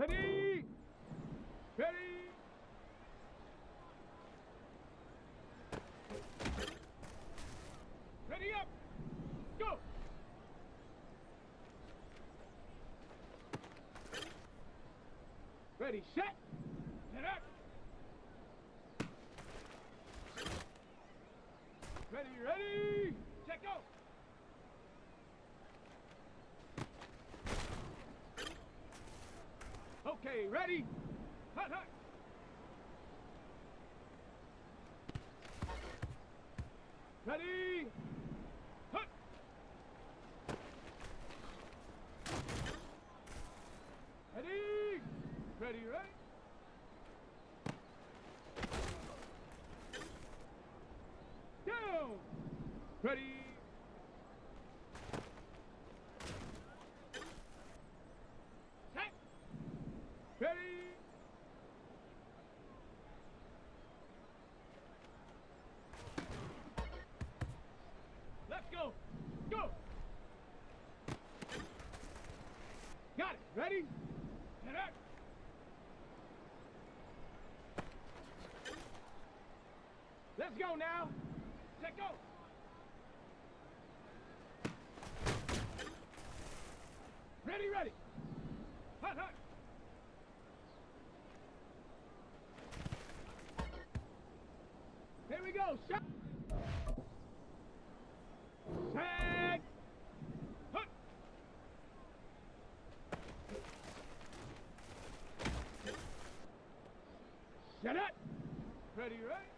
Ready! Ready! Ready up! Go! Ready, set! Set up! Ready, ready! Set, go! Okay, ready? Hut, hut! Ready? Hut! Ready? Ready, right? Down! Ready? Set! Ready? Let's go! Go! Got it! Ready? Set up! Let's go now! Set, go! Ready, ready! Hut, hut! Here we go! Set! Set! Hut! Set up! Ready, right?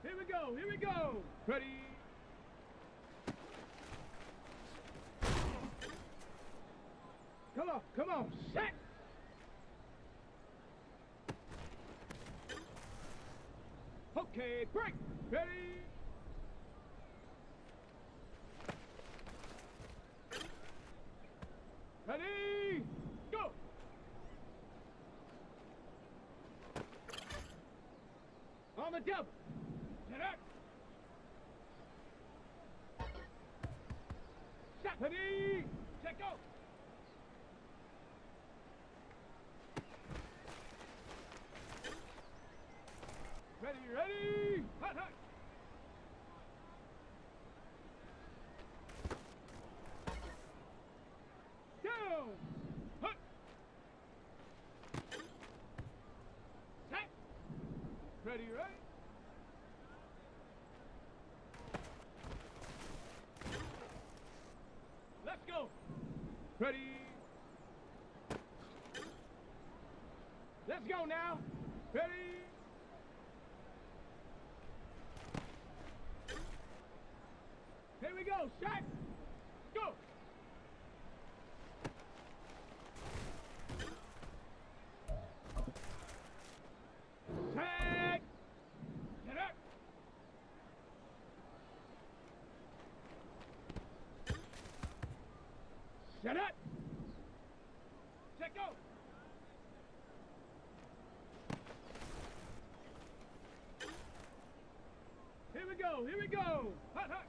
Here we go! Here we go! Ready? Come on! Come on! Set! Okay, break! Ready? Ready? Go! On the double! Set up! Set! Ready? Set, go! Ready, ready! Hut, hut! Down! Hut! Set! Ready, right? Let's go! Ready? Let's go now! Ready? Here we go! Set! Go! Set! Set up! Set up! Set, go! Here we go! Here we go! Hut, hut!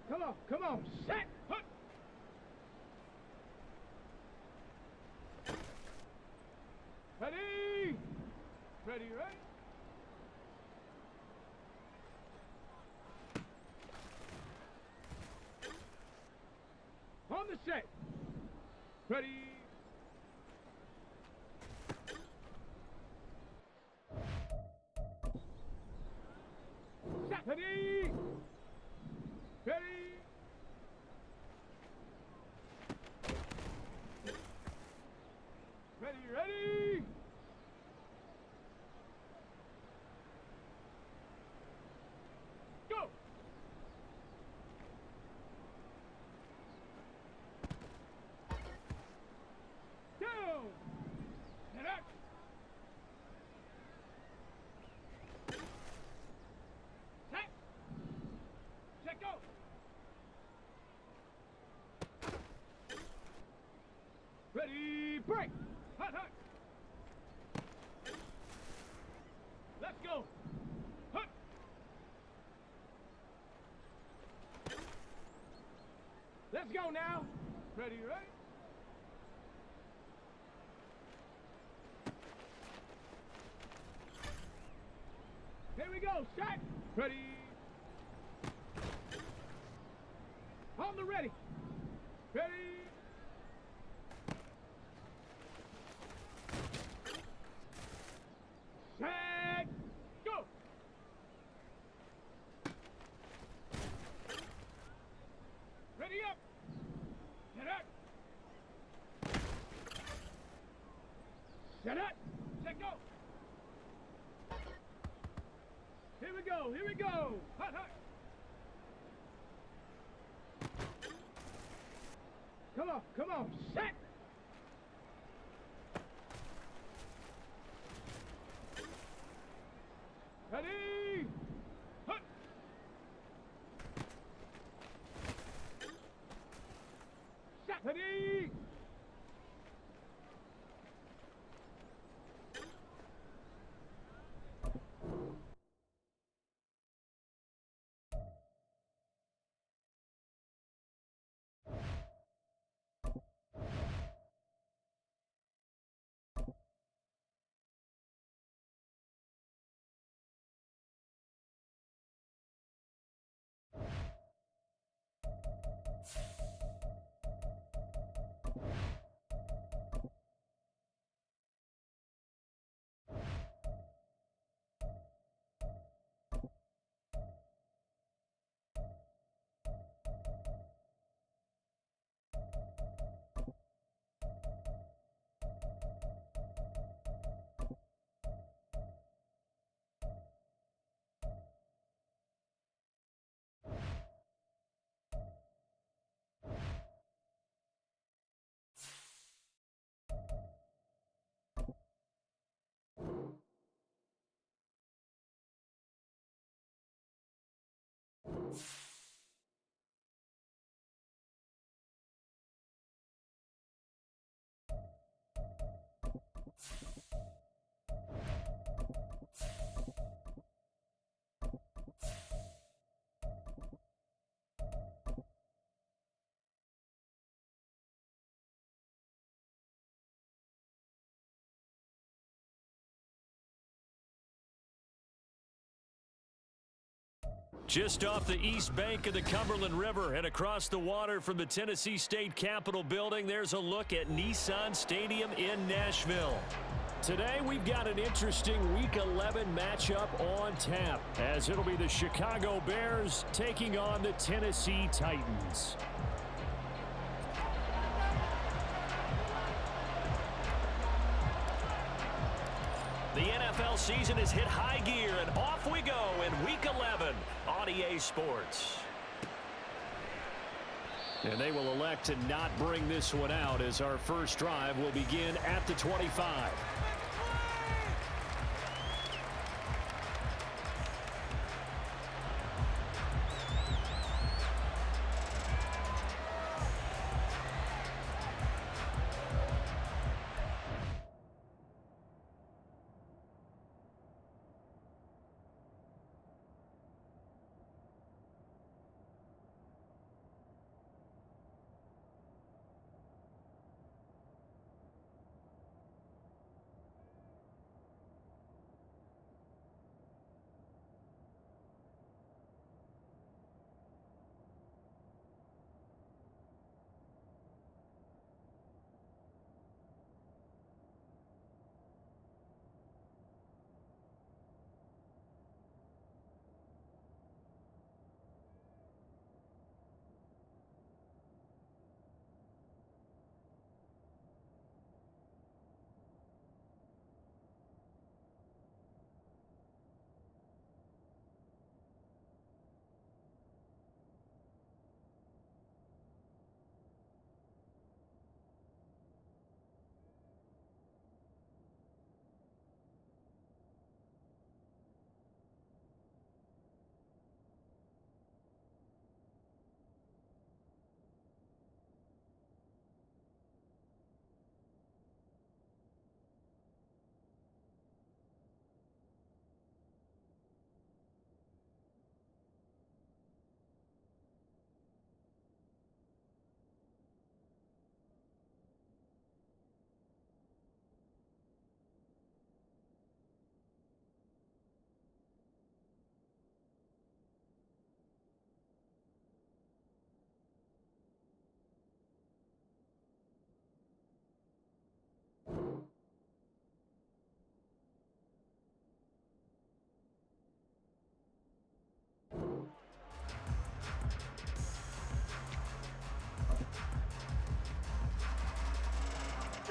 Come on! Come on! Set! Hut! Ready? Ready, right? On the set! Ready? Set! Ready? Ready? Ready, ready? Go! Down! And up! Set! Set, go! Ready, break! Hut, hut! go now. Ready, ready? Here we go, set. Ready. On the ready. Ready. Set. Go. Ready up. Set up. Set up. Set go. Here we go. Here we go. Hot, hot. Come on. Come on. Set. Ready. Hut. Set. Ready. Just off the east bank of the Cumberland River and across the water from the Tennessee State Capitol building, there's a look at Nissan Stadium in Nashville. Today, we've got an interesting Week 11 matchup on tap, as it'll be the Chicago Bears taking on the Tennessee Titans. The NFL season has hit high gear, and off we go in Week 11 on EA Sports. And they will elect to not bring this one out, as our first drive will begin at the 25.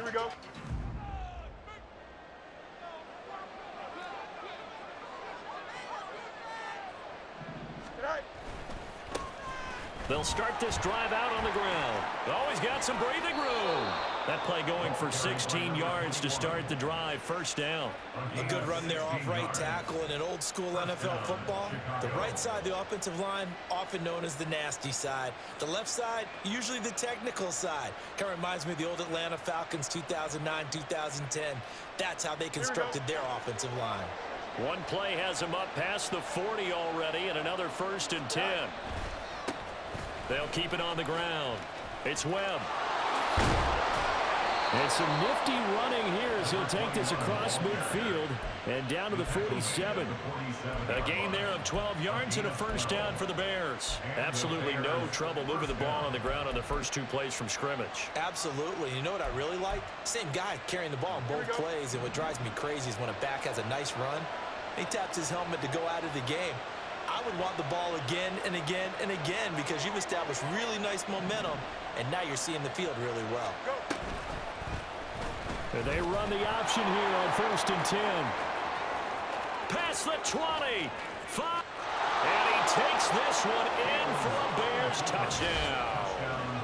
we go. They'll start this drive out on the ground. Always got some breathing room. That play going for 16 yards to start the drive. First down. A good run there off right tackle in an old school NFL football. The right side of the offensive line, often known as the nasty side. The left side, usually the technical side. Kind of reminds me of the old Atlanta Falcons 2009-2010. That's how they constructed their offensive line. One play has them up past the 40 already, and another 1st and 10. They'll keep it on the ground. It's Webb. And some nifty running here as he'll take this across midfield and down to the 47. A gain there of 12 yards and a first down for the Bears. Absolutely no trouble moving the ball on the ground on the first 2 plays from scrimmage. Absolutely. You know what I really like? Same guy carrying the ball in both plays, and what drives me crazy is when a back has a nice run, he taps his helmet to go out of the game. I would want the ball again and again and again because you've established really nice momentum, and now you're seeing the field really well. And they run the option here on 1st and 10. Past the 20. 5. And he takes this one in for a Bears touchdown.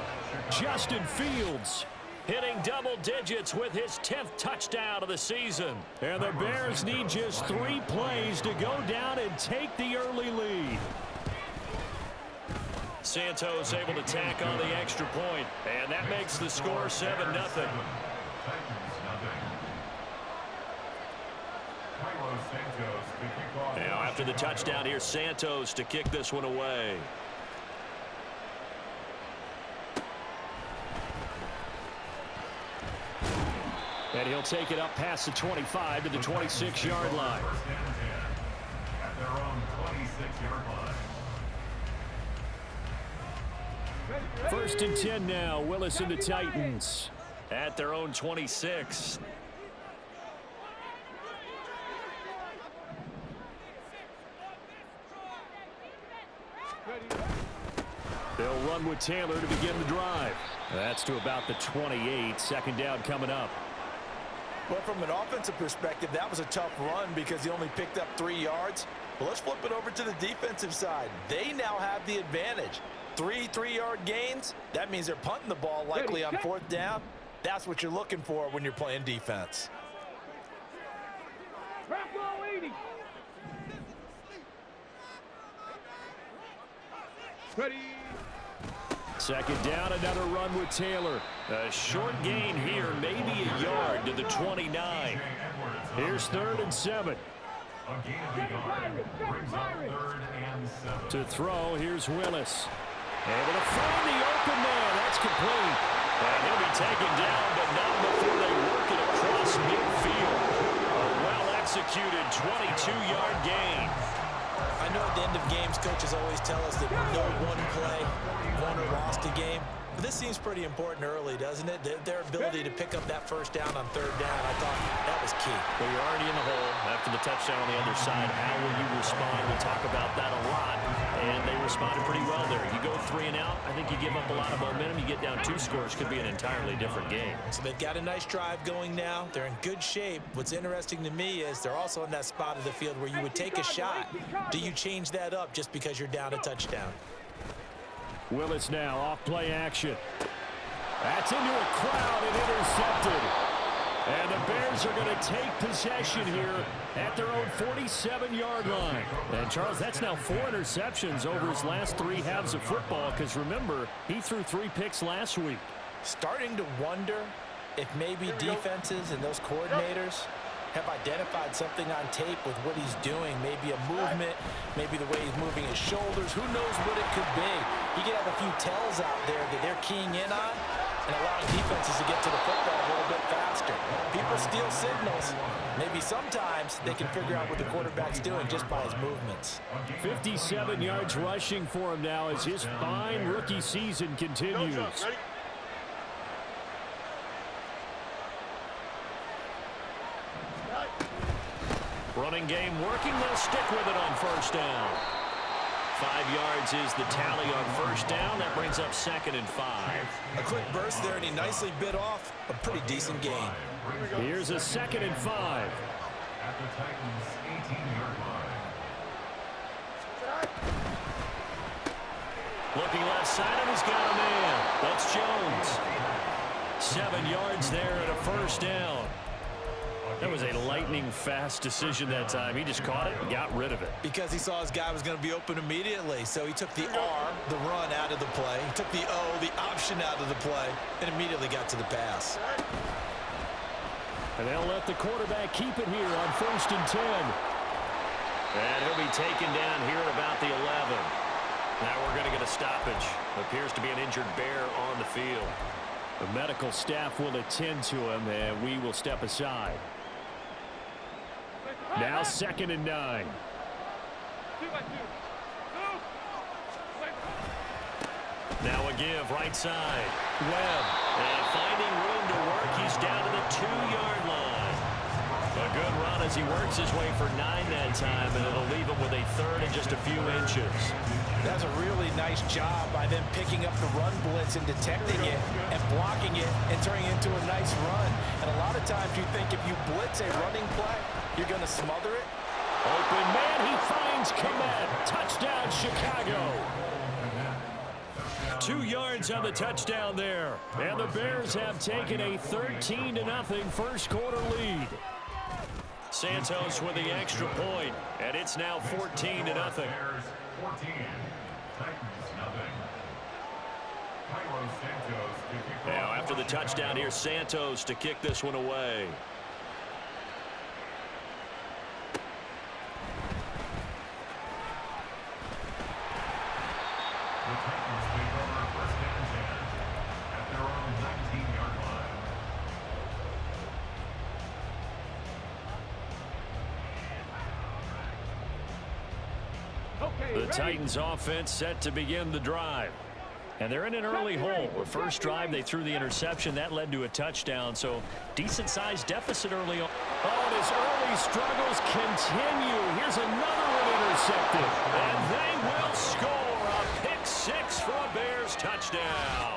Justin Fields hitting double digits with his 10th touchdown of the season. And the Bears need just 3 plays to go down and take the early lead. Santos able to tack on the extra point, and that makes the score 7-0. Now after the touchdown, here's Santos to kick this one away. And he'll take it up past the 25 to the 26-yard line. At their own 26-yard line. 1st and 10 now. Willis and the Titans at their own 26. They'll run with Taylor to begin the drive. That's to about the 28. 2nd down coming up. Well, from an offensive perspective, that was a tough run because he only picked up 3 yards. But let's flip it over to the defensive side. They now have the advantage. 3 3-yard gains. That means they're punting the ball likely on 4th down. That's what you're looking for when you're playing defense. Ready. 2nd down, another run with Taylor. A short gain here, maybe a yard to the 29. Here's 3rd and 7. To throw, here's Willis. Able to find the open man. That's complete. And he'll be taken down, but not before they work it across midfield. A well-executed 22-yard gain. I know at the end of games, coaches always tell us that no one play won or lost a game. But this seems pretty important early, doesn't it? Their ability to pick up that 1st down on 3rd down, I thought that was key. Well, you're already in the hole after the touchdown on the other side. How will you respond? We talk about that a lot, and they responded pretty well there. You go 3 and out, I think you give up a lot of momentum. You get down 2 scores, could be an entirely different game. So they've got a nice drive going now. They're in good shape. What's interesting to me is they're also in that spot of the field where you would take a shot. Do you change that up just because you're down a touchdown? Willis now off play action. That's into a crowd and intercepted. And the Bears are going to take possession here at their own 47-yard line. And Charles, that's now 4 interceptions over his last 3 halves of football, because remember, he threw 3 picks last week. Starting to wonder if maybe defenses and those coordinators have identified something on tape with what he's doing. Maybe a movement, maybe the way he's moving his shoulders. Who knows what it could be? You could have a few tells out there that they're keying in on and allowing defenses to get to the football a little bit faster. People steal signals. Maybe sometimes they can figure out what the quarterback's doing just by his movements. 57 yards rushing for him now as his fine rookie season continues. Running game working. They'll stick with it on 1st down. 5 yards is the tally on first down. That brings up 2nd and 5. A quick burst there, and he nicely bit off a pretty decent gain. Here's a 2nd and 5. At the Titans' 18-yard line. Looking left side, and he's got a man. That's Jones. 7 yards there and a first down. That was a lightning-fast decision that time. He just caught it and got rid of it. Because he saw his guy was going to be open immediately. So he took the R, the run, out of the play. He took the O, the option, out of the play, and immediately got to the pass. And they'll let the quarterback keep it here on 1st and 10. And he'll be taken down here at about the 11. Now we're going to get a stoppage. Appears to be an injured Bear on the field. The medical staff will attend to him, and we will step aside. Now 2nd and 9. Now a give, right side. Webb, and finding room to work, he's down to the 2-yard line. A good run as he works his way for 9 that time, and it'll leave him with a 3rd and just a few inches. That's a really nice job by them picking up the run blitz and detecting it and blocking it and turning it into a nice run. And a lot of times you think if you blitz a running play, you're going to smother it. Open man, he finds Komet. Touchdown, Chicago. 2 yards on the touchdown there. And the Bears have taken a 13-0 first quarter lead. Santos with the extra point, and it's now 14-0. Bears 14, Titans nothing. Santos to kick Now off. after the touchdown here, Santos to kick this one away. The Titans take over 1st and 10 at their own 19-yard line. Okay, The ready? Titans offense set to begin the drive. And they're in an early hole. The first drive, they threw the interception. That led to a touchdown, so decent-sized deficit early on. Oh, and his early struggles continue. Here's another one intercepted. And they will score a pick-6 for a Bears touchdown.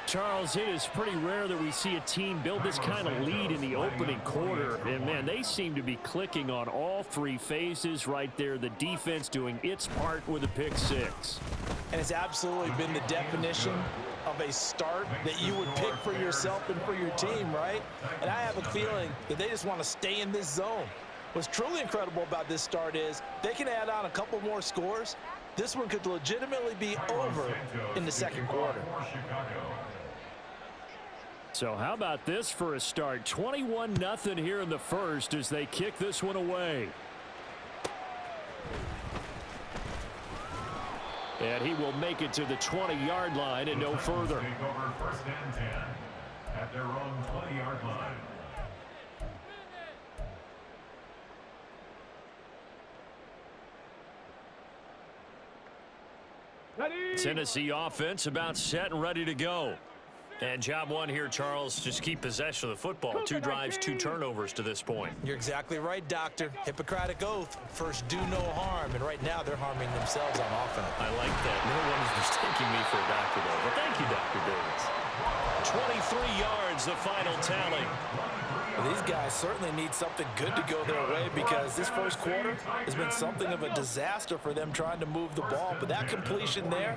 Charles, it is pretty rare that we see a team build this kind of lead in the opening quarter. And, man, they seem to be clicking on all 3 phases right there. The defense doing its part with a pick-6. And it's absolutely been the definition of a start that you would pick for yourself and for your team, right? And I have a feeling that they just want to stay in this zone. What's truly incredible about this start is they can add on a couple more scores. This one could legitimately be over in the second quarter. So how about this for a start? 21-0 here in the first as they kick this one away. And he will make it to the 20-yard line and no further. Take over 1st and 10 at their own 20-yard line. Ready? Tennessee offense about set and ready to go. And job one here, Charles, just keep possession of the football. 2 drives, 2 turnovers to this point. You're exactly right, Doctor. Hippocratic oath. First, do no harm. And right now, they're harming themselves on offense. I like that. No one's mistaking me for a doctor, though. But thank you, Dr. Davis. 23 yards, the final tally. Well, these guys certainly need something good to go their way because this first quarter has been something of a disaster for them trying to move the ball. But that completion there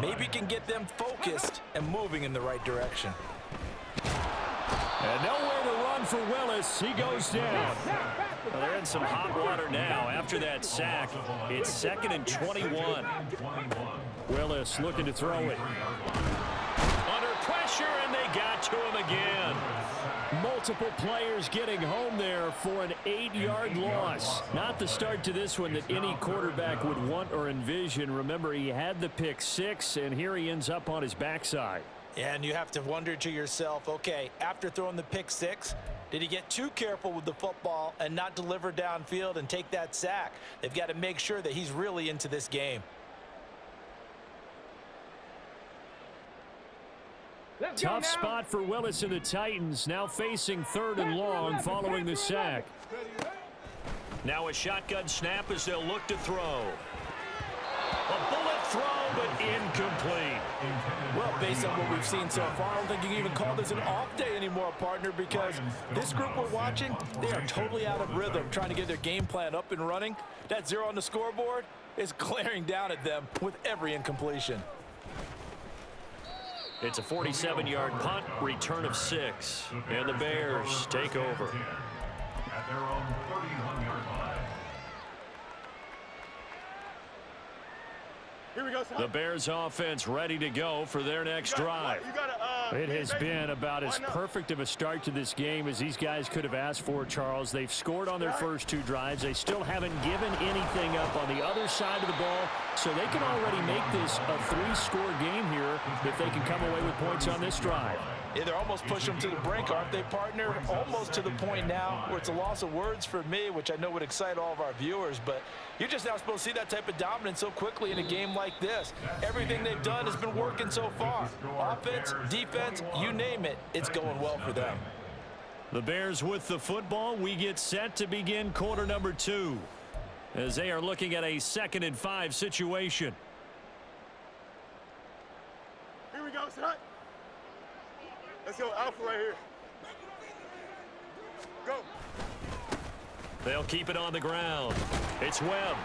maybe can get them focused and moving in the right direction. And nowhere to run for Willis. He goes down. Well, they're in some hot water now. After that sack, it's 2nd and 21. Willis looking to throw it. Under pressure, and they got to him again. Multiple players getting home there for an 8-yard loss. Not the start to this one that any quarterback would want or envision. Remember, he had the pick 6, and here he ends up on his backside. And you have to wonder to yourself, okay, after throwing the pick 6, did he get too careful with the football and not deliver downfield and take that sack? They've got to make sure that he's really into this game. Tough spot for Willis and the Titans, now facing 3rd and long following the sack. Now a shotgun snap as they'll look to throw. throw, but incomplete. Well, based on what we've seen so far, I don't think you can even call this an off day anymore, partner, because this group we're watching, they are totally out of rhythm, trying to get their game plan up and running. That 0 on the scoreboard is glaring down at them with every incompletion. It's a 47-yard punt, return of 6, and the Bears take over. At their own 31-yard line. Here we go, son. The Bears offense ready to go for their next drive. It has been about as perfect of a start to this game as these guys could have asked for, Charles. They've scored on their first 2 drives. They still haven't given anything up on the other side of the ball, so they can already make this a 3-score game here if they can come away with points on this drive. Yeah, they're almost pushing them to the brink, aren't they, partner? Almost to the point now where it's a loss of words for me, which I know would excite all of our viewers, but you're just not supposed to see that type of dominance so quickly in a game like this. Everything they've done has been working so far. Offense, defense, you name it, it's going well for them. The Bears with the football. We get set to begin quarter number 2 as they are looking at a 2nd and 5 situation. Here we go, son. Let's go, Alpha right here. Go. They'll keep it on the ground. It's Webb.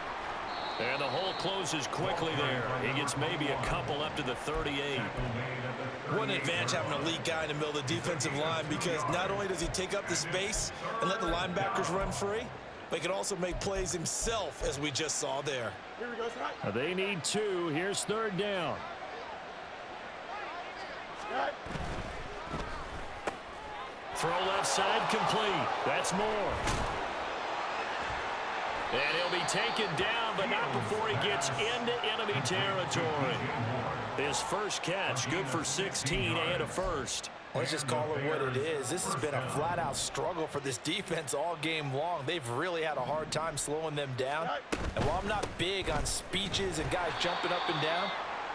And the hole closes quickly there. He gets maybe a couple up to the 38. What an advantage having an elite guy in the middle of the defensive line, because not only does he take up the space and let the linebackers run free, but he can also make plays himself, as we just saw there. Here we go, son. They need 2. Here's 3rd down. Right. Throw left side complete. That's more. And he'll be taken down, but not before he gets into enemy territory. His first catch, good for 16 and a first. Let's just call it what it is. This has been a flat-out struggle for this defense all game long. They've really had a hard time slowing them down. And while I'm not big on speeches and guys jumping up and down,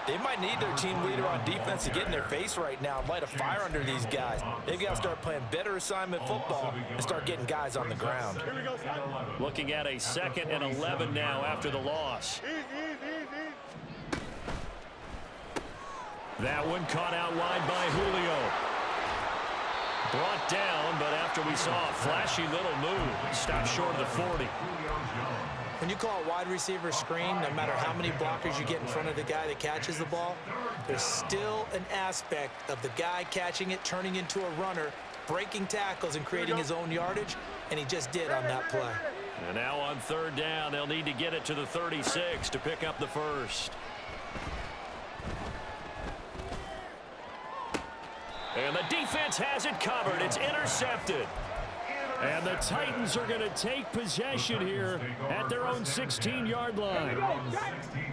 they might need their team leader on defense to get in their face right now and light a fire under these guys. They've got to start playing better assignment football and start getting guys on the ground. Here we go, son. Looking at a 2nd and 11 now after the loss. Easy. That one caught out wide by Julio. Brought down, but after we saw a flashy little move, stopped short of the 40. When you call a wide receiver screen, no matter how many blockers you get in front of the guy that catches the ball, there's still an aspect of the guy catching it, turning into a runner, breaking tackles and creating his own yardage, and he just did on that play. And now on 3rd down, they'll need to get it to the 36 to pick up the first. And the defense has it covered. It's intercepted. And the Titans are going to take possession here at their own 16-yard line.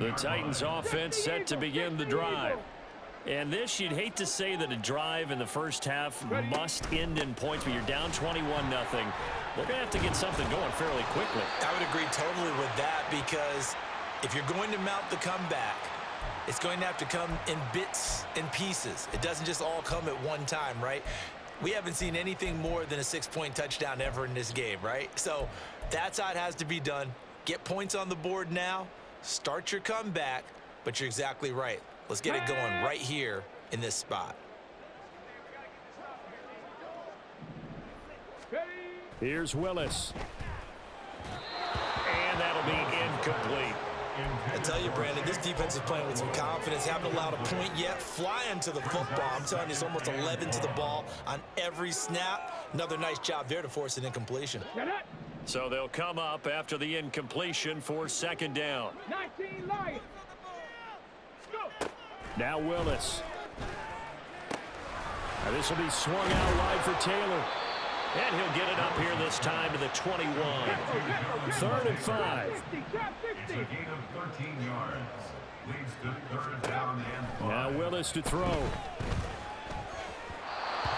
The Titans offense set to begin the drive. And this, you'd hate to say that a drive in the first half must end in points, but you're down 21-0. They're going to have to get something going fairly quickly. I would agree totally with that, because if you're going to mount the comeback, it's going to have to come in bits and pieces. It doesn't just all come at one time, right? We haven't seen anything more than a 6-point touchdown ever in this game, right? So that's how it has to be done. Get points on the board now. Start your comeback, but you're exactly right. Let's get it going right here in this spot. Here's Willis. And that'll be incomplete. I tell you, Brandon, this defense is playing with some confidence. Haven't allowed a point yet. Flying to the football. I'm telling you, it's almost 11 to the ball on every snap. Another nice job there to force an incompletion. So they'll come up after the incompletion for 2nd down. 19 Lions. Go. Now Willis. Now this will be swung out wide for Taylor. And he'll get it up here this time to the 21. 3rd and 5. It's a gain of 13 yards. Leads to 3rd down and 5. Now Willis to throw.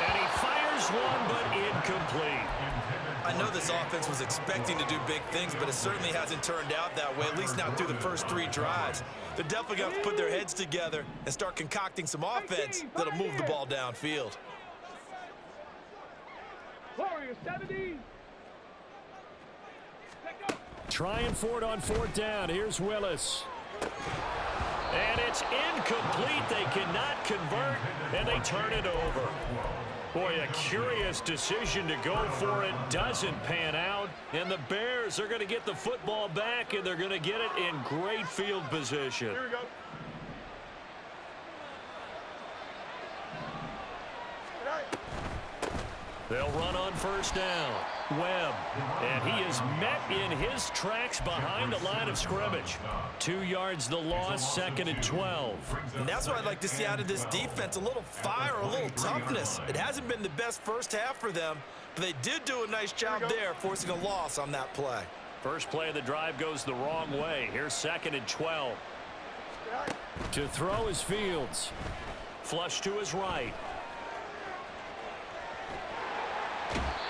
And he fires one, but incomplete. I know this offense was expecting to do big things, but it certainly hasn't turned out that way, at least not through the first 3 drives. They're definitely going to have to put their heads together and start concocting some offense that'll move the ball downfield. Warriors 70. Trying for it on 4th down. Here's Willis. And it's incomplete. They cannot convert, and they turn it over. Boy, a curious decision to go for it. Doesn't pan out. And the Bears are going to get the football back, and they're going to get it in great field position. Here we go. They'll run on first down. Webb, and he is met in his tracks behind the line of scrimmage. 2 yards the loss, 2nd and 12. And that's what I'd like to see out of this defense, a little fire, a little toughness. It hasn't been the best first half for them, but they did do a nice job there, forcing a loss on that play. First play of the drive goes the wrong way. Here's 2nd and 12. To throw is Fields. Flush to his right.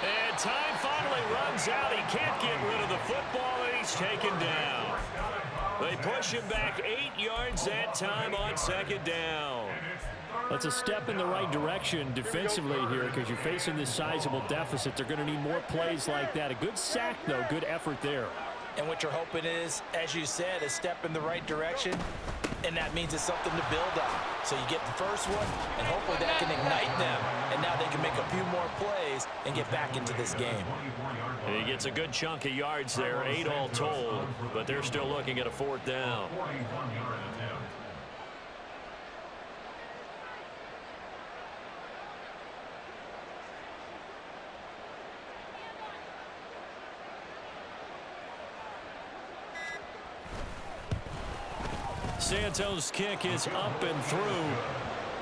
And time finally runs out. He can't get rid of the football, and he's taken down. They push him back 8 yards that time on 2nd down. That's a step in the right direction defensively here because you're facing this sizable deficit. They're going to need more plays like that. A good sack, though. Good effort there. And what you're hoping is, as you said, a step in the right direction, and that means it's something to build on. So you get the first one, and hopefully that can ignite them, and now they can make a few more plays and get back into this game. And he gets a good chunk of yards there, 8 all told, but they're still looking at a 4th down. Santos' kick is up and through.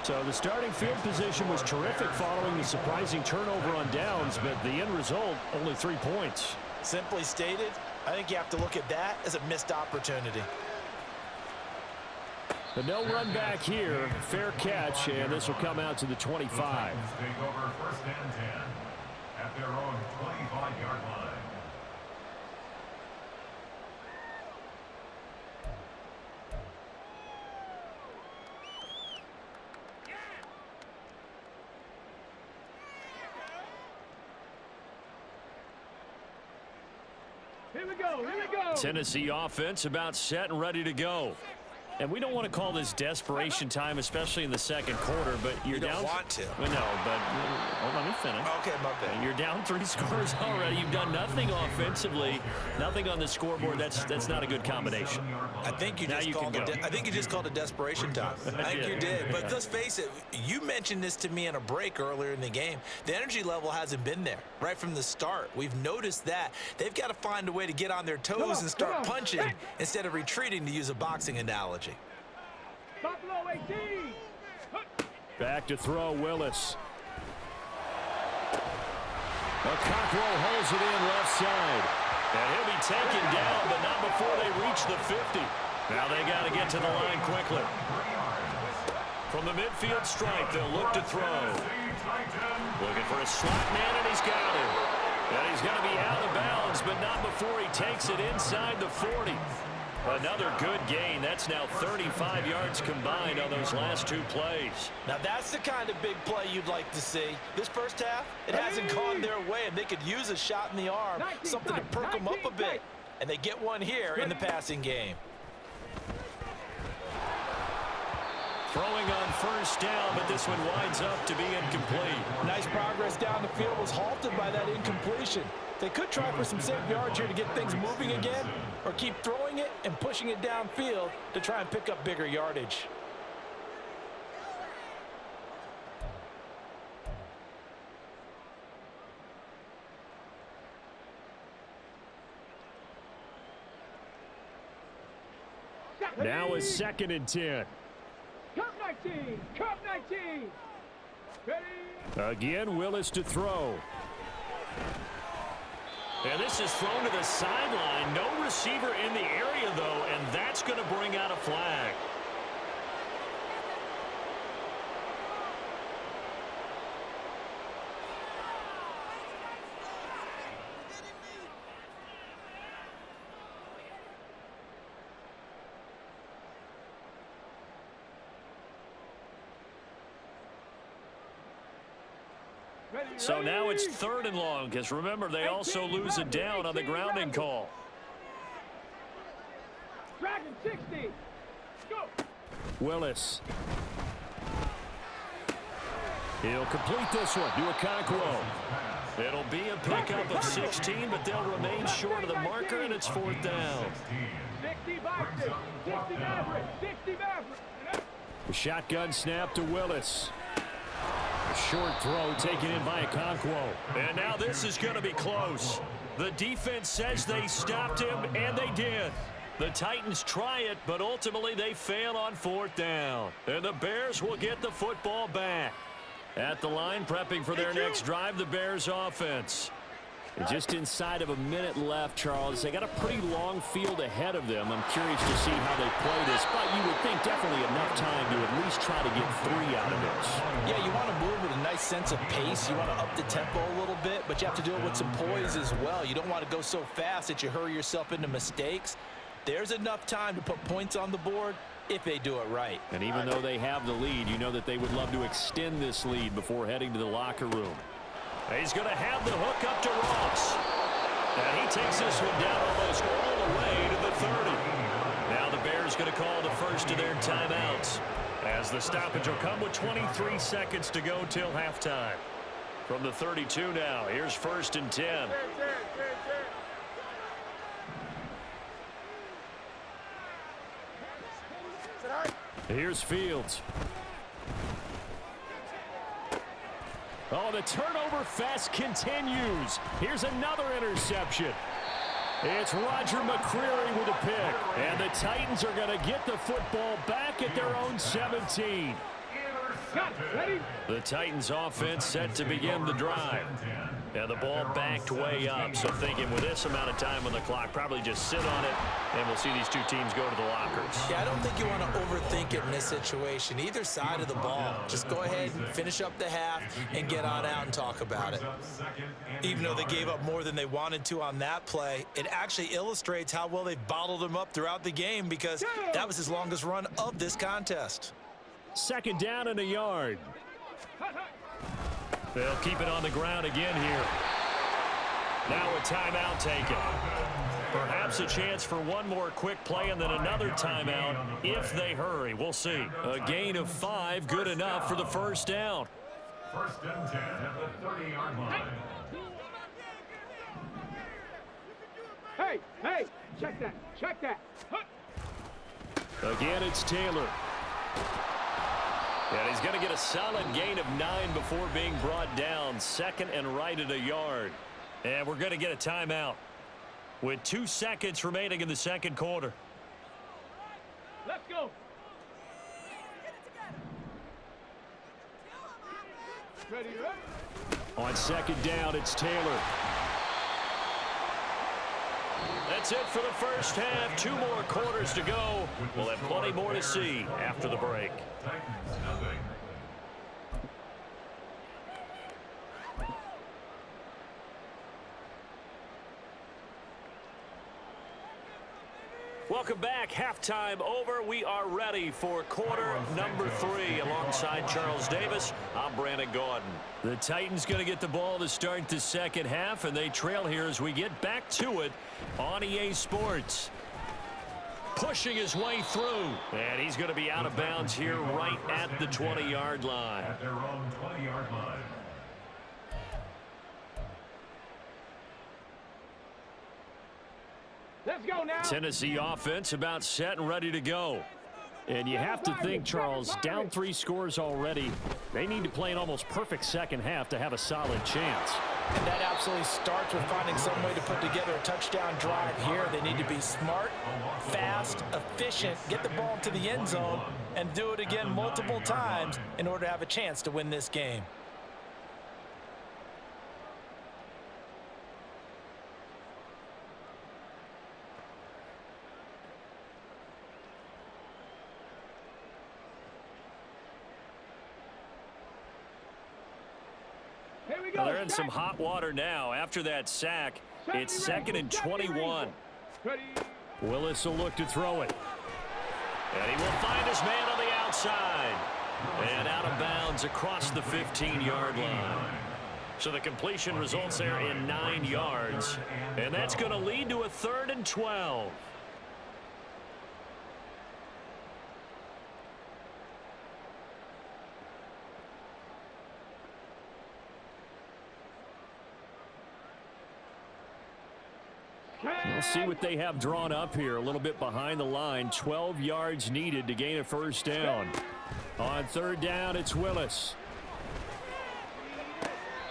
So the starting field position was terrific following the surprising turnover on downs, but the end result, only 3 points. Simply stated, I think you have to look at that as a missed opportunity. But no run back here. Fair catch, and this will come out to the 25. Take over 1st and 10 at their own 25-yard line. Here we go. Tennessee offense about set and ready to go. And we don't want to call this desperation time, especially in the 2nd quarter, but you're You don't down. want to. Well, no, but let me finish. Okay, my bad. You're down 3 scores already. You've done nothing offensively, nothing on the scoreboard. That's not a good combination. I think you Now just you called can it. go. I think you just called it desperation time. I think you did. But let's face it. You mentioned this to me in a break earlier in the game. The energy level hasn't been there right from the start. We've noticed that they've got to find a way to get on their toes and start punching instead of retreating, to use a boxing analogy. Buffalo 18. Back to throw, Willis. Cockrell holds it in left side. And he'll be taken down, but not before they reach the 50. Now they got to get to the line quickly. From the midfield stripe, they'll look to throw. Looking for a slot man, and he's got him. And he's going to be out of bounds, but not before he takes it inside the 40. Another good gain. That's now 35 yards combined on those last 2 plays. Now that's the kind of big play you'd like to see. This first half, it hasn't gone their way, and they could use a shot in the arm, something to perk them up a bit. And they get one here in the passing game. Throwing on first down, but this one winds up to be incomplete. Nice progress down the field was halted by that incompletion. They could try for some safe yards here to get things moving again, or keep throwing it and pushing it downfield to try and pick up bigger yardage. Now is 2nd and 10. Cup 19! Cup 19! Ready? Again, Willis to throw. And this is thrown to the sideline. No receiver in the area, though, and that's going to bring out a flag. So now it's 3rd and long, because remember, they also lose a down on the grounding call. Dragon 60. Go. Willis. He'll complete this one to Okonkwo. It'll be a pickup of 16, but they'll remain short of the marker, and it's 4th down. 60 Maverick. The shotgun snap to Willis. A short throw taken in by Okonkwo. And now this is going to be close. The defense says they stopped him, and they did. The Titans try it, but ultimately they fail on 4th down. And the Bears will get the football back. At the line, prepping for their next drive, the Bears offense. And just inside of a minute left, Charles. They got a pretty long field ahead of them. I'm curious to see how they play this, but you would think definitely enough time to at least try to get 3 out of this. Yeah, you want to move with a nice sense of pace. You want to up the tempo a little bit, but you have to do it with some poise as well. You don't want to go so fast that you hurry yourself into mistakes. There's enough time to put points on the board if they do it right. And even though they have the lead, you know that they would love to extend this lead before heading to the locker room. He's going to have the hook up to Ross. And he takes this one down almost all the way to the 30. Now the Bears going to call the first of their timeouts, as the stoppage will come with 23 seconds to go till halftime. From the 32 now, here's 1st and 10. Here's Fields. Oh, the turnover fest continues. Here's another interception. It's Roger McCreary with a pick. And the Titans are going to get the football back at their own 17. The Titans offense set to begin the drive. And the ball backed way up. So thinking with this amount of time on the clock, probably just sit on it, and we'll see these two teams go to the lockers. Yeah, I don't think you want to overthink it in this situation. Either side of the ball. Just go ahead and finish up the half and get on out and talk about it. Even though they gave up more than they wanted to on that play, it actually illustrates how well they've bottled them up throughout the game, because that was his longest run of this contest. 2nd down and a yard. They'll keep it on the ground again here. Now a timeout taken. Perhaps a chance for one more quick play and then another timeout if they hurry. We'll see. A gain of 5, good enough for the 1st down. 1st and 10 at the 30-yard line. Hey, check that. Again, it's Taylor. And he's going to get a solid gain of 9 before being brought down. 2nd and right at a yard. And we're going to get a timeout with 2 seconds remaining in the 2nd quarter. Let's go. Ready? On 2nd down, it's Taylor. That's it for the first half. 2 more quarters to go. We'll have plenty more to see after the break. Titans nothing. Welcome back. Halftime over. We are ready for quarter number 3. Alongside Charles Davis, I'm Brandon Gaudin. The Titans going to get the ball to start the 2nd half, and they trail here as we get back to it on EA Sports. Pushing his way through, and he's going to be out of bounds here right at the 20-yard line. At their own 20-yard line. Let's go now. Tennessee offense about set and ready to go. And you have to think, Charles, down 3 scores already. They need to play an almost perfect 2nd half to have a solid chance. And that absolutely starts with finding some way to put together a touchdown drive here. They need to be smart, fast, efficient, get the ball to the end zone, and do it again multiple times in order to have a chance to win this game. Well, they're in some hot water now. After that sack, it's 2nd and 21. Willis will look to throw it. And he will find his man on the outside. And out of bounds across the 15-yard line. So the completion results there in 9 yards. And that's going to lead to a 3rd and 12. We'll see what they have drawn up here. A little bit behind the line. 12 yards needed to gain a first down. On third down, it's Willis.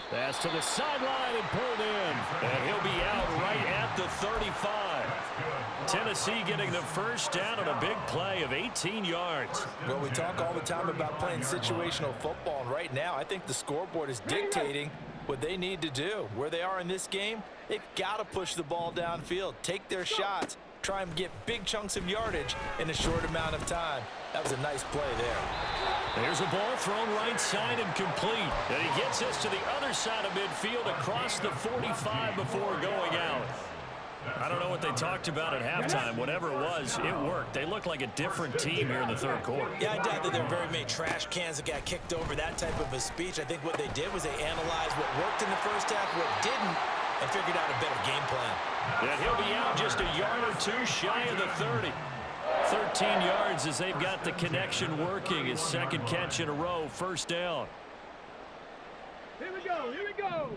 Pass to the sideline and pulled in. And he'll be out right at the 35. Tennessee getting the first down on a big play of 18 yards. Well, we talk all the time about playing situational football, and right now I think the scoreboard is dictating what they need to do. Where they are in this game, they've got to push the ball downfield, take their shots, try and get big chunks of yardage in a short amount of time. That was a nice play there. There's a ball thrown right side and complete. And he gets us to the other side of midfield across the 45 before going out. I don't know what they talked about at halftime. Whatever it was, it worked. They look like a different team here in the third quarter. Yeah, I doubt that there were very many trash cans that got kicked over, that type of a speech. I think what they did was they analyzed what worked in the first half, what didn't, and figured out a better game plan. And he'll be out just a yard or two shy of the 30. 13 yards as they've got the connection working. His second catch in a row, first down. Here we go, here we go.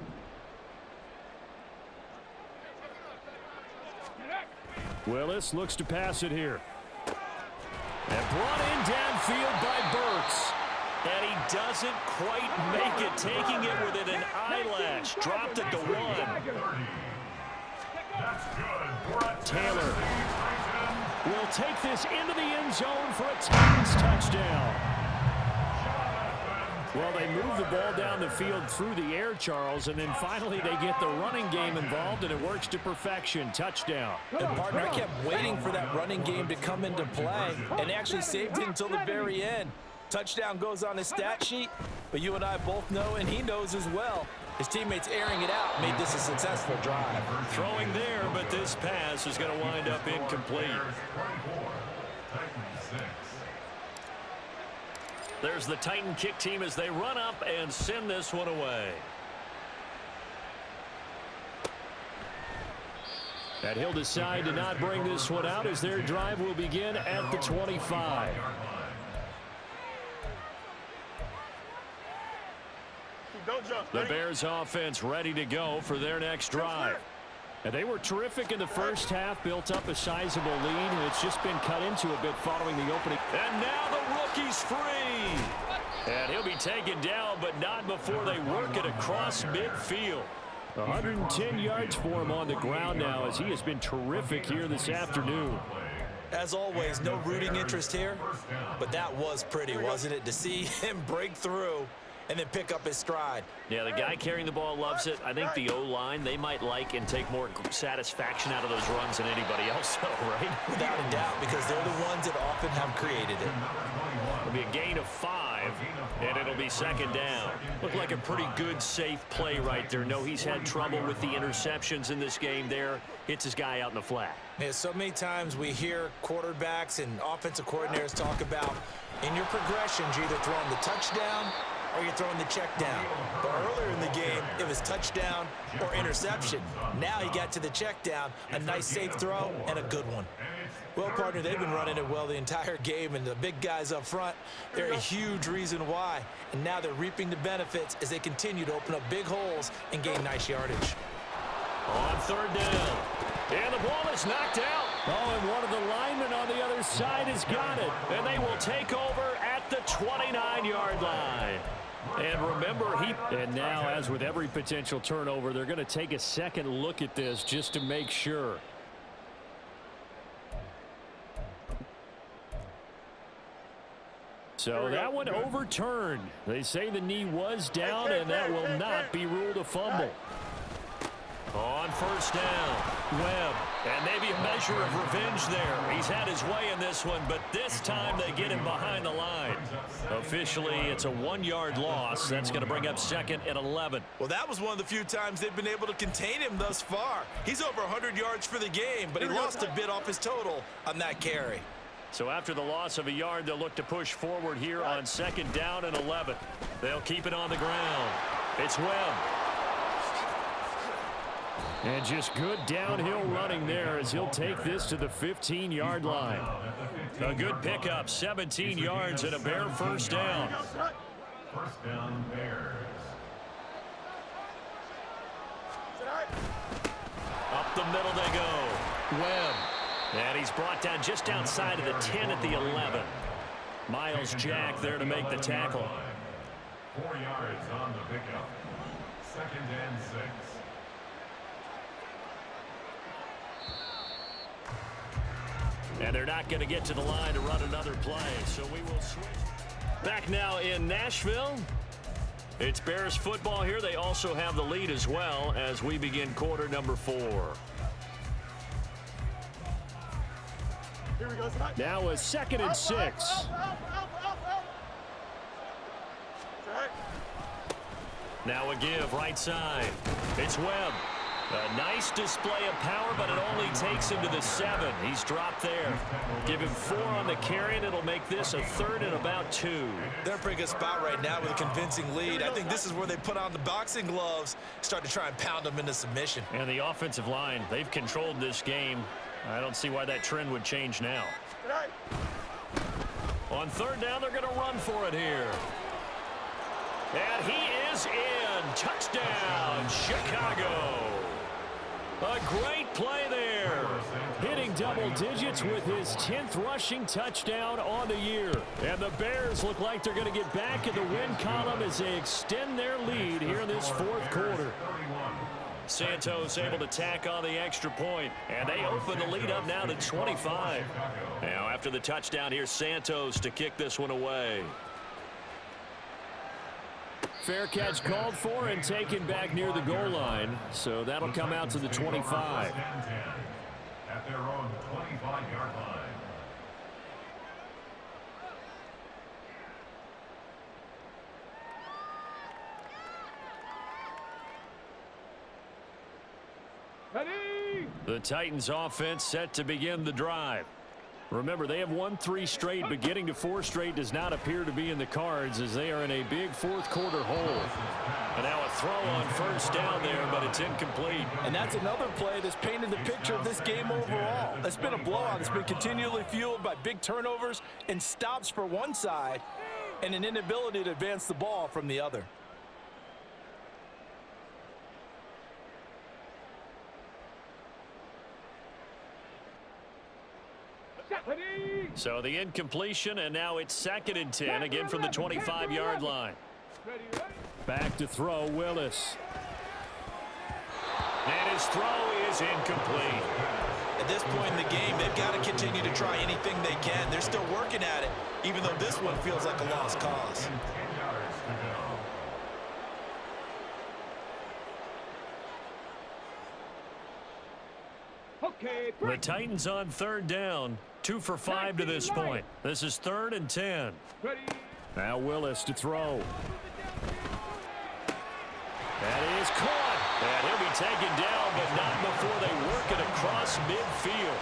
Willis looks to pass it here. And brought in downfield by Burks. And he doesn't quite make it, taking it within an eyelash. Dropped at the 1. Taylor will take this into the end zone for a Titans touchdown. Well, they move the ball down the field through the air, Charles, and then finally they get the running game involved, and it works to perfection. Touchdown. And, partner, I kept waiting for that running game to come into play, and actually saved it until the very end. Touchdown goes on his stat sheet, but you and I both know, and he knows as well, his teammates airing it out made this a successful drive. Throwing there, but this pass is going to wind up incomplete. There's the Titan kick team as they run up and send this one away. And he'll decide to not bring this one out as their drive will begin at the 25. The Bears offense ready to go for their next drive. And they were terrific in the first half, built up a sizable lead, and it's just been cut into a bit following the opening. And now the rookie's free. And he'll be taken down, but not before they work it across midfield. 110 yards for him on the ground now, as he has been terrific here this afternoon. As always, no rooting interest here, but that was pretty, wasn't it, to see him break through and then pick up his stride. Yeah, the guy carrying the ball loves it. I think the O-line, they might like and take more satisfaction out of those runs than anybody else, though, right? Without a doubt, because they're the ones that often have created it. It'll be a gain of 5, and it'll be second down. Looked like a pretty good, safe play right there. No, he's had trouble with the interceptions in this game there. Hits his guy out in the flat. Yeah, so many times we hear quarterbacks and offensive coordinators talk about in your progressions, you're either throwing the touchdown or you're throwing the check down. But earlier in the game, it was touchdown or interception. Now he got to the check down, a nice safe throw, and a good one. Well, partner, they've been running it well the entire game, and the big guys up front, they're a huge reason why. And now they're reaping the benefits as they continue to open up big holes and gain nice yardage. On third down. And the ball is knocked out. Oh, and one of the linemen on the other side has got it. And they will take over at the 29-yard line. And remember, and now, as with every potential turnover, they're going to take a second look at this just to make sure. So that one overturned. They say the knee was down, and that will not be ruled a fumble. On first down, Webb, and maybe a measure of revenge there. He's had his way in this one, but this time they get him behind the line. Officially, it's a 1-yard loss. That's going to bring up second and 11. Well, that was one of the few times they've been able to contain him thus far. He's over 100 yards for the game, but he lost a bit off his total on that carry. So after the loss of a yard, they'll look to push forward here on second down and 11. They'll keep it on the ground. It's Webb. And just good downhill running there as he'll take this to the 15-yard line. A good pickup, 17 yards and a Bear first down. First down, Bears. A Up the middle they go. Webb. And he's brought down just outside of the 10 at the 11. Miles Jack there to make the tackle. 4 yards on the pickup. 2nd and 6. And they're not going to get to the line to run another play, so we will switch. Back now in Nashville. It's Bears football here. They also have the lead as well as we begin quarter number 4. Here we go, Scott. Now a 2nd and 6. It's all right. Now a give, right side. It's Webb. A nice display of power, but it only takes him to the 7. He's dropped there. Give him 4 on the carry, and it'll make this a 3rd and about 2. They're in a pretty good spot right now with a convincing lead. I think this is where they put on the boxing gloves, start to try and pound them into submission. And the offensive line, they've controlled this game. I don't see why that trend would change now. Right. On 3rd down, they're going to run for it here. And he is in. Touchdown, Chicago. A great play there. Hitting double digits with his 10th rushing touchdown on the year. And the Bears look like they're going to get back in the win column as they extend their lead here in this 4th quarter. Santos able to tack on the extra point, and they open the lead up now to 25. Now after the touchdown, here's Santos to kick this one away. Fair catch called for and taken back near the goal line, so that'll come out to the 25. At their own 25-yard line. Ready? The Titans offense set to begin the drive. Remember, they have won 3 straight, but getting to 4 straight does not appear to be in the cards as they are in a big 4th quarter hole. And now a throw on 1st down there, but it's incomplete. And that's another play that's painted the picture of this game overall. It's been a blowout. It's been continually fueled by big turnovers and stops for one side and an inability to advance the ball from the other. Ready? So the incompletion, and now it's 2nd and 10, again from the 25-yard line. Ready, ready? Back to throw, Willis. And his throw is incomplete. At this point in the game, they've got to continue to try anything they can. They're still working at it, even though this one feels like a lost cause. 10 yards to go. Okay, The Titans on 3rd down, 2 for 5 to this point. This is 3rd and 10. ready? Now Willis to throw. That is caught. And he'll be taken down, but not before they work it across midfield.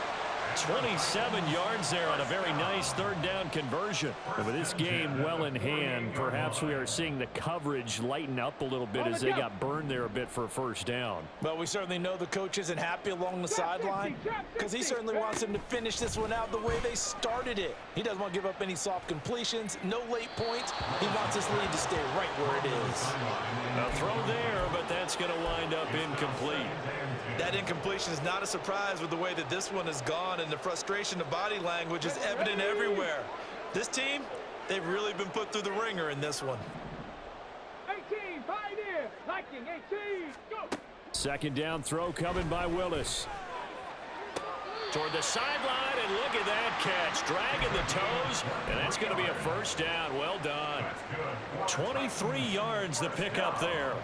27 yards there on a very nice 3rd down conversion. And with this game well in hand, perhaps we are seeing the coverage lighten up a little bit as they got burned there a bit for a 1st down. But we certainly know the coach isn't happy along the sideline because he certainly wants them to finish this one out the way they started it. He doesn't want to give up any soft completions, no late points. He wants this lead to stay right where it is. A throw there, but that's going to wind up incomplete. That incompletion is not a surprise with the way that this one has gone, and the frustration of body language is evident everywhere. This team, they've really been put through the ringer in this one. 18, pioneer, Viking, 18, go! 2nd down throw coming by Willis. Toward the sideline, and look at that catch. Dragging the toes, and that's going to be a 1st down. Well done. 23 yards the pickup there.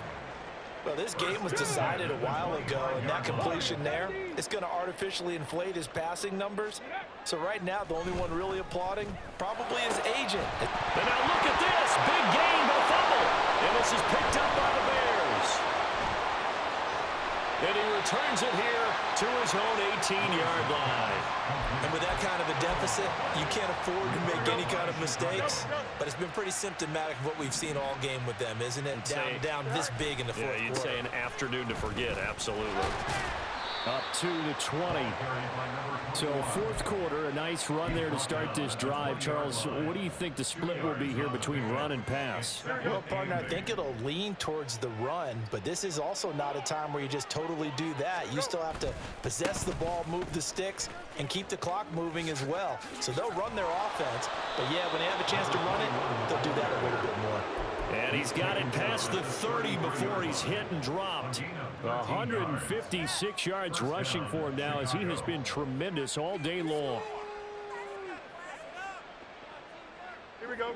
Well, this game was decided a while ago, and that completion there is going to artificially inflate his passing numbers. So right now, the only one really applauding probably his agent. And now look at this. Big gain, but fumble. And this is picked up by the Bears. And he returns it here to his own 18-yard line. And with that kind of a deficit, you can't afford to make any kind of mistakes. But it's been pretty symptomatic of what we've seen all game with them, isn't it? Down this big in the 4th quarter. Yeah, you'd say an afternoon to forget, absolutely. Up to the 20. So fourth quarter, a nice run there to start this drive. Charles, what do you think the split will be here between run and pass? Well, partner, I think it'll lean towards the run, but this is also not a time where you just totally do that. You still have to possess the ball, move the sticks, and keep the clock moving as well. So they'll run their offense, but yeah, when they have a chance to run it, they'll do that a little bit more. And he's got it past the 30 before he's hit and dropped. 156 yards rushing for him now as he has been tremendous all day long. Here we go.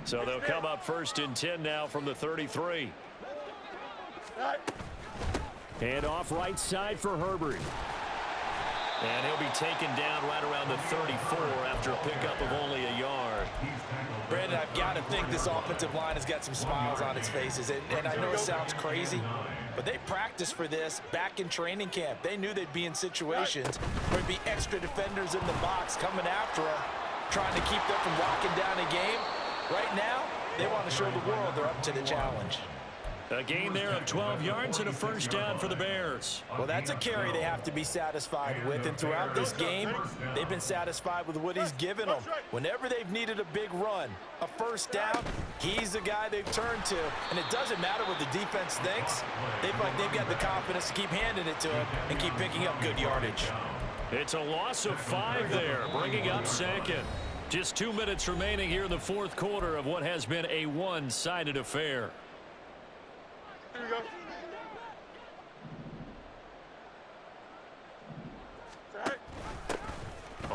So they'll come up 1st and 10 now from the 33. And off right side for Herbert. And he'll be taken down right around the 34 after a pickup of only a yard. Brandon, I've got to think this offensive line has got some smiles on its faces. And I know it sounds crazy, but they practiced for this back in training camp. They knew they'd be in situations where there'd be extra defenders in the box coming after them, trying to keep them from locking down a game. Right now, they want to show the world they're up to the challenge. A gain there of 12 yards and a first down for the Bears. Well, that's a carry they have to be satisfied with. And throughout this game, they've been satisfied with what he's given them. Whenever they've needed a big run, a first down, he's the guy they've turned to. And it doesn't matter what the defense thinks. They've got the confidence to keep handing it to him and keep picking up good yardage. It's a loss of 5 there, bringing up 2nd. Just 2 minutes remaining here in the fourth quarter of what has been a one-sided affair. Here we go.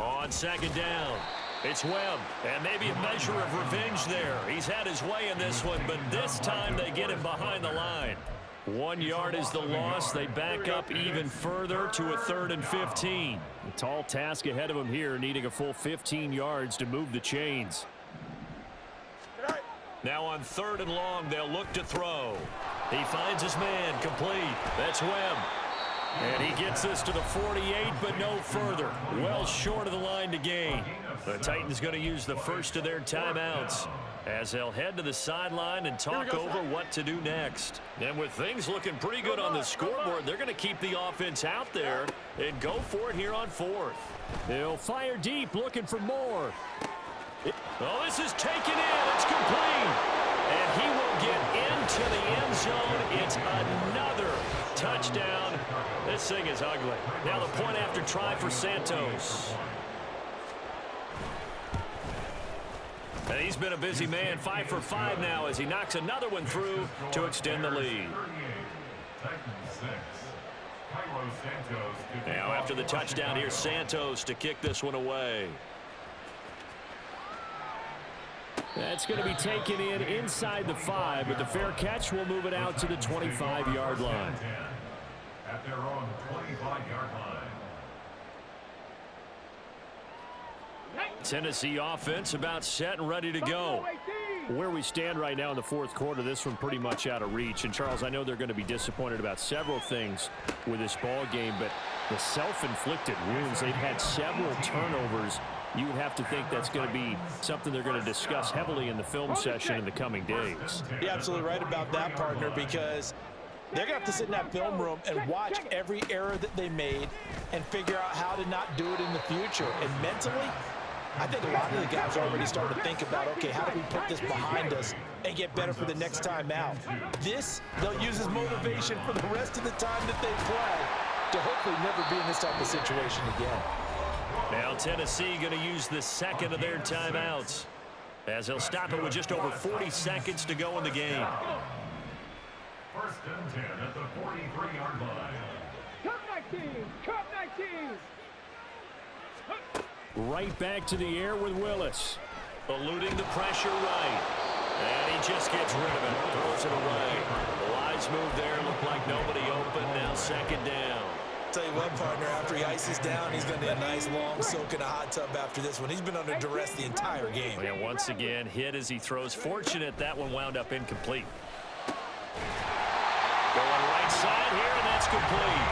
On 2nd down, it's Webb, and maybe a measure of revenge there. He's had his way in this one, but this time they get him behind the line. 1 yard is the loss. They back up even further to a 3rd and 15. A tall task ahead of him here, needing a full 15 yards to move the chains. Now on 3rd and long, they'll look to throw. He finds his man, complete. That's Webb. And he gets this to the 48, but no further. Well short of the line to gain. The Titans going to use the first of their timeouts as they'll head to the sideline and talk over what to do next. And with things looking pretty good on the scoreboard, they're going to keep the offense out there and go for it here on 4th. They'll fire deep, looking for more. Oh, this is taken in. It's complete. And he will get into the end zone. It's another touchdown. This thing is ugly. Now the point after try for Santos. And he's been a busy man. 5 for 5 now as he knocks another one through to extend the lead. Now after the touchdown, here's Santos to kick this one away. That's going to be taken in inside the 5, but the fair catch will move it out to the 25-yard line. At their own 25-yard line. Tennessee offense about set and ready to go. Where we stand right now in the fourth quarter, this one pretty much out of reach. And, Charles, I know they're going to be disappointed about several things with this ball game, but the self-inflicted wounds, they've had several turnovers. You would have to think that's going to be something they're going to discuss heavily in the film session in the coming days. You're absolutely right about that, partner, because they're going to have to sit in that film room and watch every error that they made and figure out how to not do it in the future. And mentally, I think a lot of the guys are already starting to think about, okay, how do we put this behind us and get better for the next time out? This, they'll use as motivation for the rest of the time that they play to hopefully never be in this type of situation again. Now Tennessee going to use the second of their timeouts as they'll stop it with just over 40 seconds to go in the game. 1st and 10 at the 43-yard line. Cut 19! Cut 19! Right back to the air with Willis. Eluding the pressure right. And he just gets rid of it. Throws it away. The wise move there. Looked like nobody open. Now 2nd down. Tell you what, partner, after he ices down, he's going to need a nice long soak in a hot tub after this one. He's been under duress the entire game. And once again, hit as he throws. Fortunate that one wound up incomplete. Going right side here, and that's complete.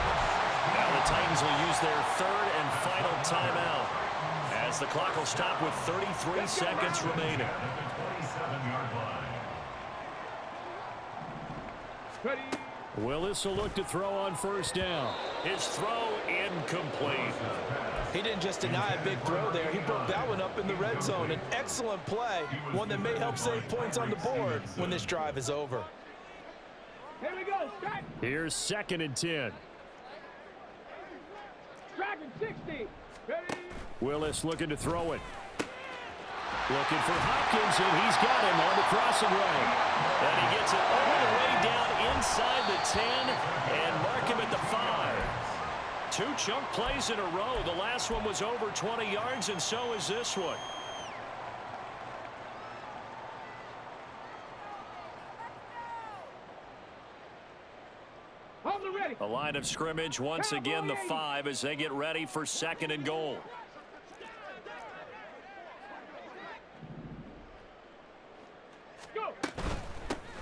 Now the Titans will use their 3rd and final timeout as the clock will stop with 33 seconds remaining. At the 27-yard line. Ready? Willis will look to throw on first down. His throw incomplete. He didn't just deny a big throw there. He broke that one up in the red zone. An excellent play, one that may help save points on the board when this drive is over. Here we go. Strike. Here's 2nd and 10. Dragon 60. Ready. Willis looking to throw it. Looking for Hopkins, and he's got him on the crossing right. And he gets it all the way down inside the 10 and mark him at the 5. 2 chunk plays in a row. The last one was over 20 yards, and so is this one. Hold it ready. A line of scrimmage once again the 5 as they get ready for 2nd and goal. Go.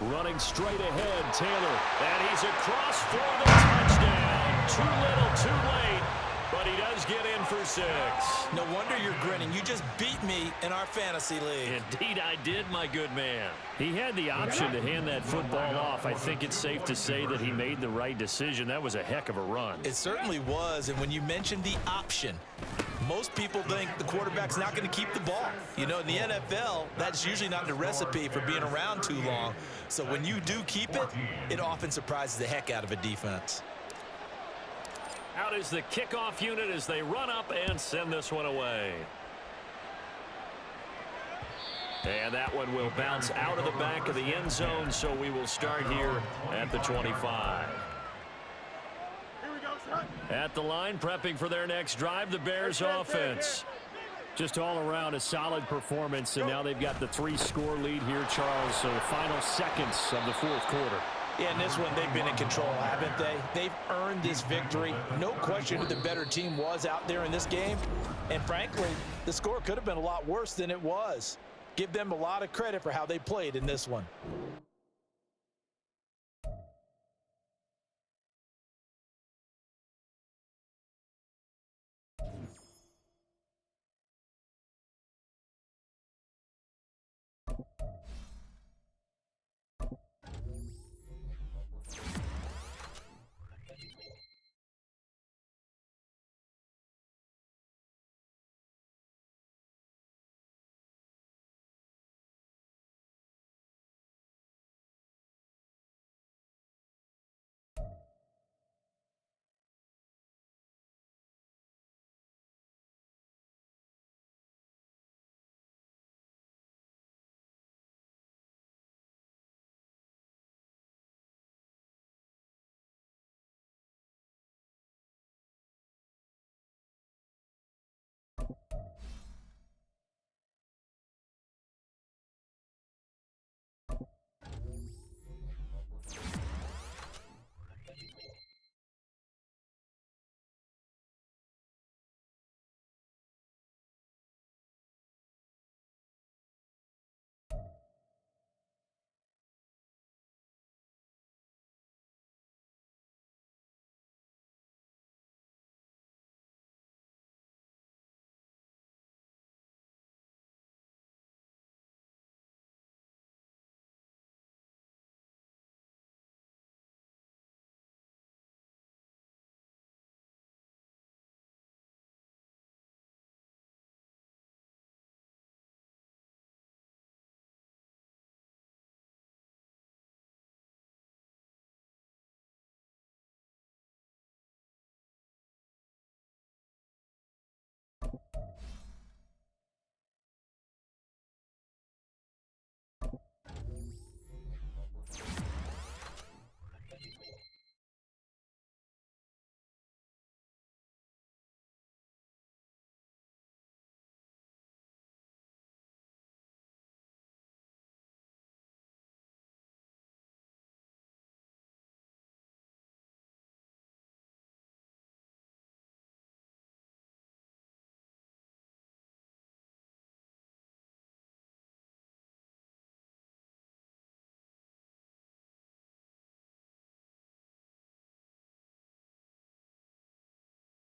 Running straight ahead, Taylor. And he's across for the touchdown. Too little, too late. But he does get in for 6. No wonder you're grinning. You just beat me in our fantasy league. Indeed I did, my good man. He had the option to hand that football off. I think it's safe to say that he made the right decision. That was a heck of a run. It certainly was. And when you mentioned the option, most people think the quarterback's not going to keep the ball. You know, in the NFL, that's usually not the recipe for being around too long. So when you do keep it, it often surprises the heck out of a defense. Out is the kickoff unit as they run up and send this one away. And that one will bounce out of the back of the end zone, so we will start here at the 25. Here we go, son. At the line, prepping for their next drive, the Bears offense. Just all around a solid performance, and now they've got the 3-score lead here, Charles, so the final seconds of the 4th quarter. Yeah, in this one, they've been in control, haven't they? They've earned this victory. No question who the better team was out there in this game. And frankly, the score could have been a lot worse than it was. Give them a lot of credit for how they played in this one.